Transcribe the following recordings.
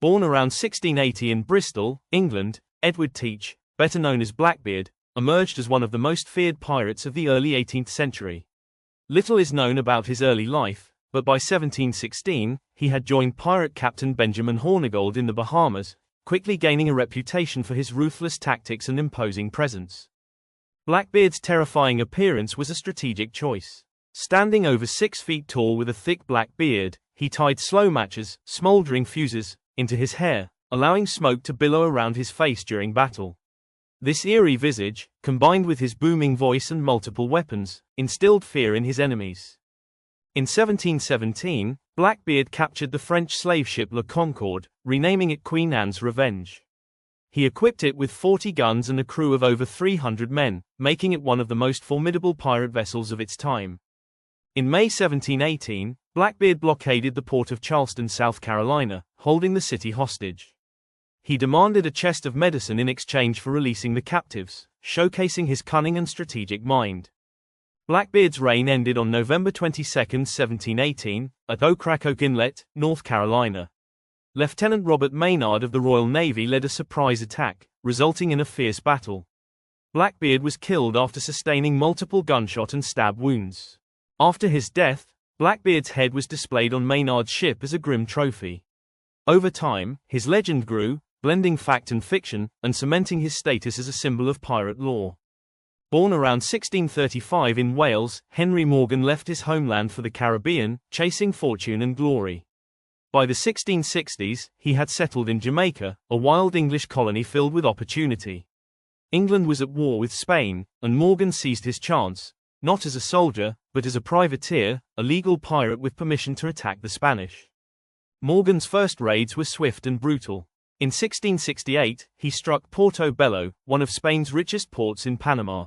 Born around 1680 in Bristol, England, Edward Teach, better known as Blackbeard, emerged as one of the most feared pirates of the early 18th century. Little is known about his early life, but by 1716, he had joined pirate captain Benjamin Hornigold in the Bahamas, quickly gaining a reputation for his ruthless tactics and imposing presence. Blackbeard's terrifying appearance was a strategic choice. Standing over 6 feet tall with a thick black beard, he tied slow matches, smoldering fuses, into his hair, allowing smoke to billow around his face during battle. This eerie visage, combined with his booming voice and multiple weapons, instilled fear in his enemies. In 1717, Blackbeard captured the French slave ship La Concorde, renaming it Queen Anne's Revenge. He equipped it with 40 guns and a crew of over 300 men, making it one of the most formidable pirate vessels of its time. In May 1718, Blackbeard blockaded the port of Charleston, South Carolina, holding the city hostage. He demanded a chest of medicine in exchange for releasing the captives, showcasing his cunning and strategic mind. Blackbeard's reign ended on November 22, 1718, at Ocracoke Inlet, North Carolina. Lieutenant Robert Maynard of the Royal Navy led a surprise attack, resulting in a fierce battle. Blackbeard was killed after sustaining multiple gunshot and stab wounds. After his death, Blackbeard's head was displayed on Maynard's ship as a grim trophy. Over time, his legend grew, blending fact and fiction, and cementing his status as a symbol of pirate lore. Born around 1635 in Wales, Henry Morgan left his homeland for the Caribbean, chasing fortune and glory. By the 1660s, he had settled in Jamaica, a wild English colony filled with opportunity. England was at war with Spain, and Morgan seized his chance, not as a soldier, but as a privateer, a legal pirate with permission to attack the Spanish. Morgan's first raids were swift and brutal. In 1668, he struck Porto Bello, one of Spain's richest ports in Panama.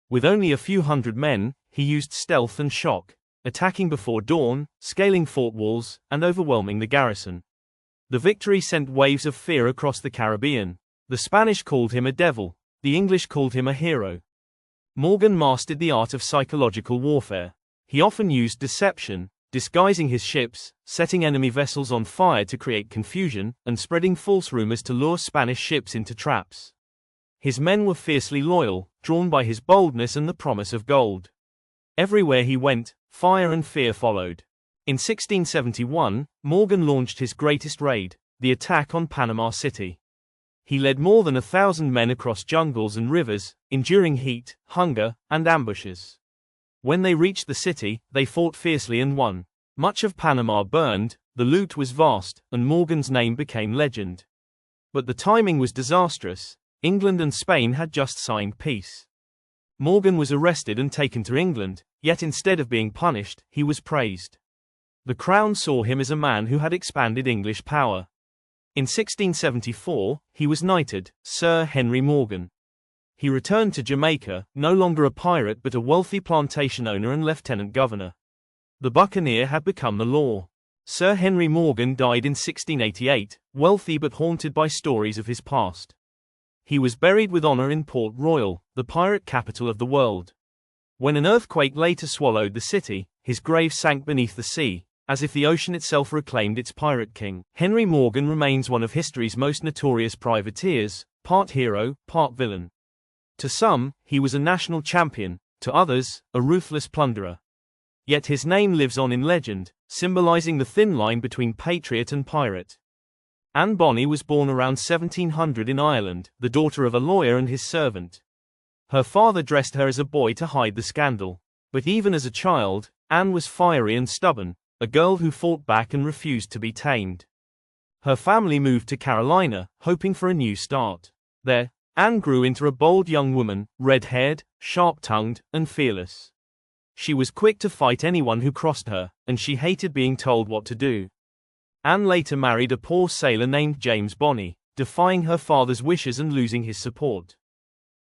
With only a few hundred men, he used stealth and shock, attacking before dawn, scaling fort walls, and overwhelming the garrison. The victory sent waves of fear across the Caribbean. The Spanish called him a devil, the English called him a hero. Morgan mastered the art of psychological warfare. He often used deception, disguising his ships, setting enemy vessels on fire to create confusion, and spreading false rumors to lure Spanish ships into traps. His men were fiercely loyal, drawn by his boldness and the promise of gold. Everywhere he went, fire and fear followed. In 1671, Morgan launched his greatest raid, the attack on Panama City. He led more than 1,000 men across jungles and rivers, enduring heat, hunger, and ambushes. When they reached the city, they fought fiercely and won. Much of Panama burned, the loot was vast, and Morgan's name became legend. But the timing was disastrous. England and Spain had just signed peace. Morgan was arrested and taken to England, yet instead of being punished, he was praised. The crown saw him as a man who had expanded English power. In 1674, he was knighted, Sir Henry Morgan. He returned to Jamaica, no longer a pirate but a wealthy plantation owner and lieutenant governor. The buccaneer had become the law. Sir Henry Morgan died in 1688, wealthy but haunted by stories of his past. He was buried with honor in Port Royal, the pirate capital of the world. When an earthquake later swallowed the city, his grave sank beneath the sea, as if the ocean itself reclaimed its pirate king. Henry Morgan remains one of history's most notorious privateers, part hero, part villain. To some, he was a national champion, to others, a ruthless plunderer. Yet his name lives on in legend, symbolizing the thin line between patriot and pirate. Anne Bonny was born around 1700 in Ireland, the daughter of a lawyer and his servant. Her father dressed her as a boy to hide the scandal. But even as a child, Anne was fiery and stubborn, a girl who fought back and refused to be tamed. Her family moved to Carolina, hoping for a new start. There, Anne grew into a bold young woman, red-haired, sharp-tongued, and fearless. She was quick to fight anyone who crossed her, and she hated being told what to do. Anne later married a poor sailor named James Bonny, defying her father's wishes and losing his support.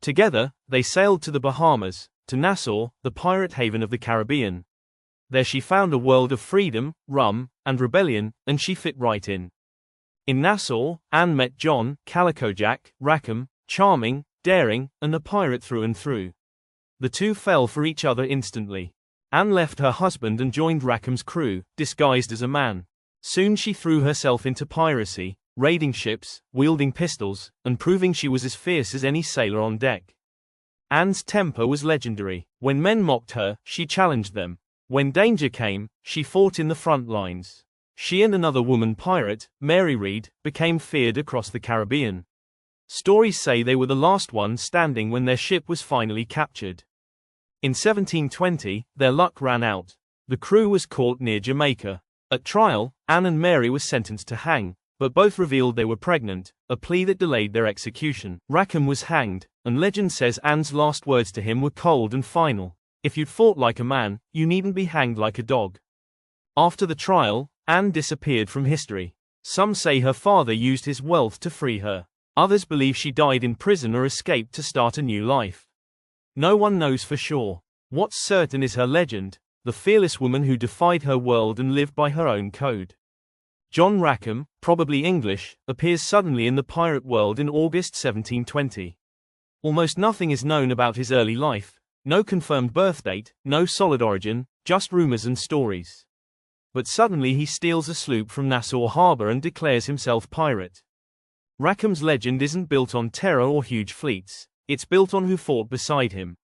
Together, they sailed to the Bahamas, to Nassau, the pirate haven of the Caribbean. There she found a world of freedom, rum, and rebellion, and she fit right in. In Nassau, Anne met John, Calico Jack, Rackham, charming, daring, and a pirate through and through. The two fell for each other instantly. Anne left her husband and joined Rackham's crew, disguised as a man. Soon she threw herself into piracy, raiding ships, wielding pistols, and proving she was as fierce as any sailor on deck. Anne's temper was legendary. When men mocked her, she challenged them. When danger came, she fought in the front lines. She and another woman pirate, Mary Read, became feared across the Caribbean. Stories say they were the last ones standing when their ship was finally captured. In 1720, their luck ran out. The crew was caught near Jamaica. At trial, Anne and Mary were sentenced to hang, but both revealed they were pregnant, a plea that delayed their execution. Rackham was hanged, and legend says Anne's last words to him were cold and final. "If you'd fought like a man, you needn't be hanged like a dog." After the trial, Anne disappeared from history. Some say her father used his wealth to free her. Others believe she died in prison or escaped to start a new life. No one knows for sure. What's certain is her legend, the fearless woman who defied her world and lived by her own code. John Rackham, probably English, appears suddenly in the pirate world in August 1720. Almost nothing is known about his early life, no confirmed birth date, no solid origin, just rumors and stories. But suddenly he steals a sloop from Nassau harbor and declares himself pirate. Rackham's legend isn't built on terror or huge fleets, it's built on who fought beside him.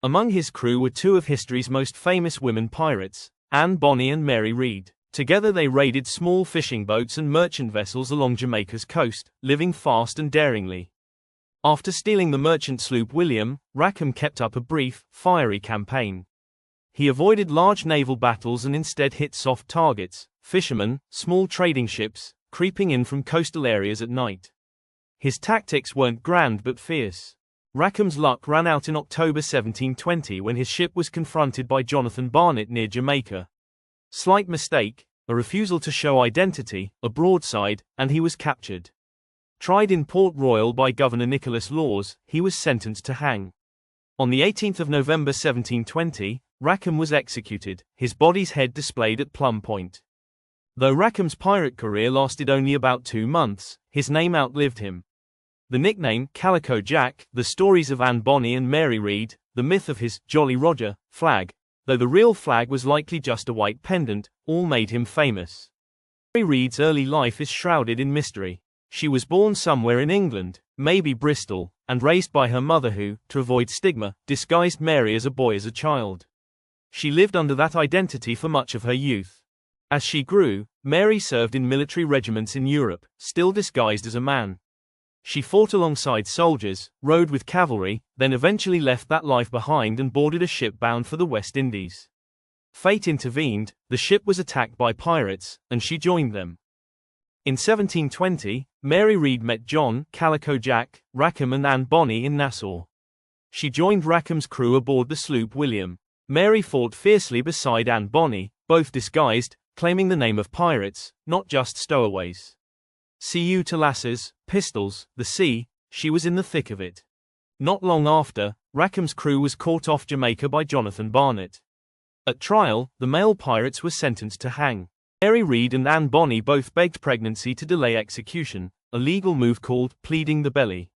Among his crew were two of history's most famous women pirates, Anne Bonny and Mary Read. Together they raided small fishing boats and merchant vessels along Jamaica's coast, living fast and daringly. After stealing the merchant sloop William, Rackham kept up a brief, fiery campaign. He avoided large naval battles and instead hit soft targets, fishermen, small trading ships, creeping in from coastal areas at night. His tactics weren't grand but fierce. Rackham's luck ran out in October 1720 when his ship was confronted by Jonathan Barnett near Jamaica. Slight mistake, a refusal to show identity, a broadside, and he was captured. Tried in Port Royal by Governor Nicholas Laws, he was sentenced to hang. On the 18th of November 1720, Rackham was executed, his body's head displayed at Plum Point. Though Rackham's pirate career lasted only about 2 months, his name outlived him. The nickname Calico Jack, the stories of Anne Bonny and Mary Read, the myth of his Jolly Roger flag, though the real flag was likely just a white pendant, all made him famous. Mary Read's early life is shrouded in mystery. She was born somewhere in England, maybe Bristol, and raised by her mother who, to avoid stigma, disguised Mary as a boy as a child. She lived under that identity for much of her youth. As she grew, Mary served in military regiments in Europe, still disguised as a man. She fought alongside soldiers, rode with cavalry, then eventually left that life behind and boarded a ship bound for the West Indies. Fate intervened, the ship was attacked by pirates, and she joined them. In 1720, Mary Read met John Calico Jack Rackham and Anne Bonny in Nassau. She joined Rackham's crew aboard the sloop William. Mary fought fiercely beside Anne Bonny, both disguised, claiming the name of pirates, not just stowaways. See you to lasses, pistols, the sea, she was in the thick of it. Not long after, Rackham's crew was caught off Jamaica by Jonathan Barnett. At trial, the male pirates were sentenced to hang. Mary Read and Anne Bonny both begged pregnancy to delay execution, a legal move called pleading the belly.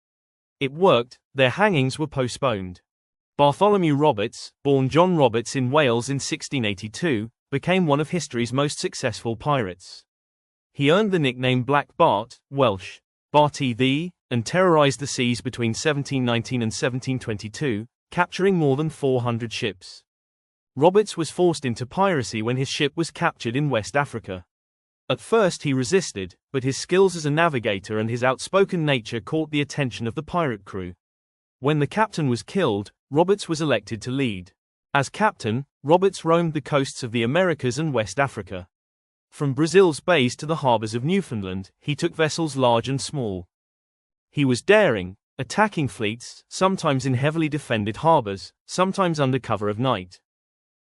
It worked, their hangings were postponed. Bartholomew Roberts, born John Roberts in Wales in 1682, became one of history's most successful pirates. He earned the nickname Black Bart, Welsh, Barty the, and terrorized the seas between 1719 and 1722, capturing more than 400 ships. Roberts was forced into piracy when his ship was captured in West Africa. At first he resisted, but his skills as a navigator and his outspoken nature caught the attention of the pirate crew. When the captain was killed, Roberts was elected to lead. As captain, Roberts roamed the coasts of the Americas and West Africa. From Brazil's bays to the harbors of Newfoundland, he took vessels large and small. He was daring, attacking fleets, sometimes in heavily defended harbors, sometimes under cover of night.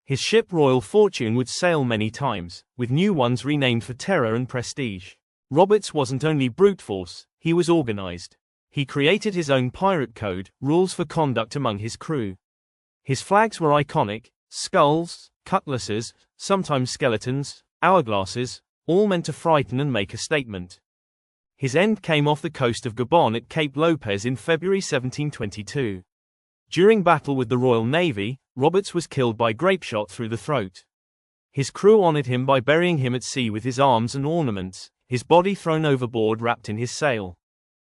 His ship Royal Fortune would sail many times, with new ones renamed for terror and prestige. Roberts wasn't only brute force, he was organized. He created his own pirate code, rules for conduct among his crew. His flags were iconic: skulls, cutlasses, sometimes skeletons, hourglasses, all meant to frighten and make a statement. His end came off the coast of Gabon at Cape Lopez in February 1722. During battle with the Royal Navy, Roberts was killed by grapeshot through the throat. His crew honored him by burying him at sea with his arms and ornaments. his body thrown overboard wrapped in his sail.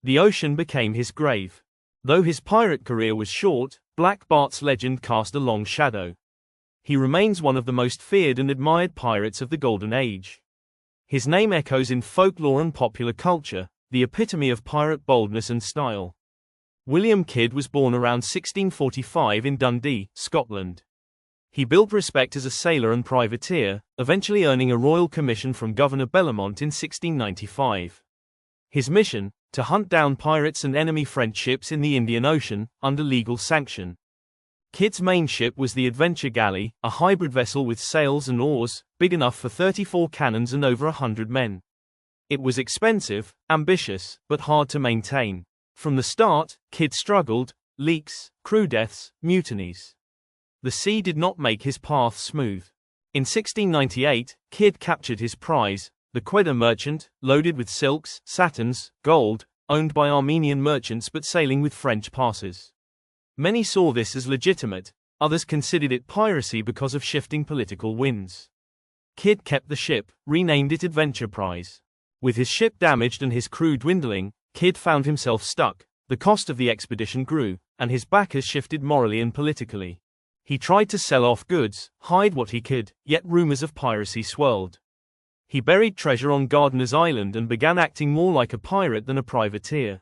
The ocean became his grave. Though his pirate career was short, Black Bart's legend cast a long shadow. He remains one of the most feared and admired pirates of the Golden Age. His name echoes in folklore and popular culture, the epitome of pirate boldness and style. William Kidd was born around 1645 in Dundee, Scotland. He built respect as a sailor and privateer, eventually earning a royal commission from Governor Bellamont in 1695. His mission: to hunt down pirates and enemy French ships in the Indian Ocean, under legal sanction. Kidd's main ship was the Adventure Galley, a hybrid vessel with sails and oars, big enough for 34 cannons and over 100 men. It was expensive, ambitious, but hard to maintain. From the start, Kidd struggled: leaks, crew deaths, mutinies. The sea did not make his path smooth. In 1698, Kidd captured his prize, the Quedar merchant, loaded with silks, satins, gold, owned by Armenian merchants but sailing with French passes. Many saw this as legitimate, others considered it piracy because of shifting political winds. Kidd kept the ship, renamed it Adventure Prize. With his ship damaged and his crew dwindling, Kidd found himself stuck. The cost of the expedition grew, and his backers shifted morally and politically. He tried to sell off goods, hide what he could, yet rumors of piracy swirled. He buried treasure on Gardiner's Island and began acting more like a pirate than a privateer.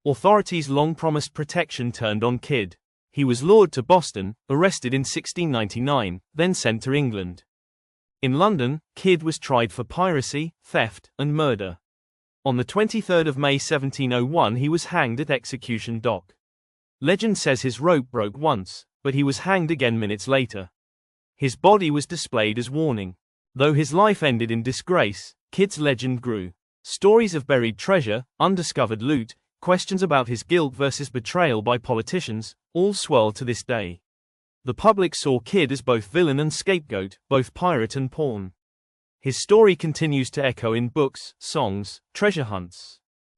Authorities' long-promised protection turned on Kidd. He was lured to Boston, arrested in 1699, then sent to England. In London, Kidd was tried for piracy, theft, and murder. On the 23rd of May 1701 he was hanged at Execution Dock. Legend says his rope broke once, but he was hanged again minutes later. His body was displayed as warning. Though his life ended in disgrace, Kidd's legend grew. Stories of buried treasure, undiscovered loot, questions about his guilt versus betrayal by politicians, all swirl to this day. The public saw Kidd as both villain and scapegoat, both pirate and pawn. His story continues to echo in books, songs, treasure hunts.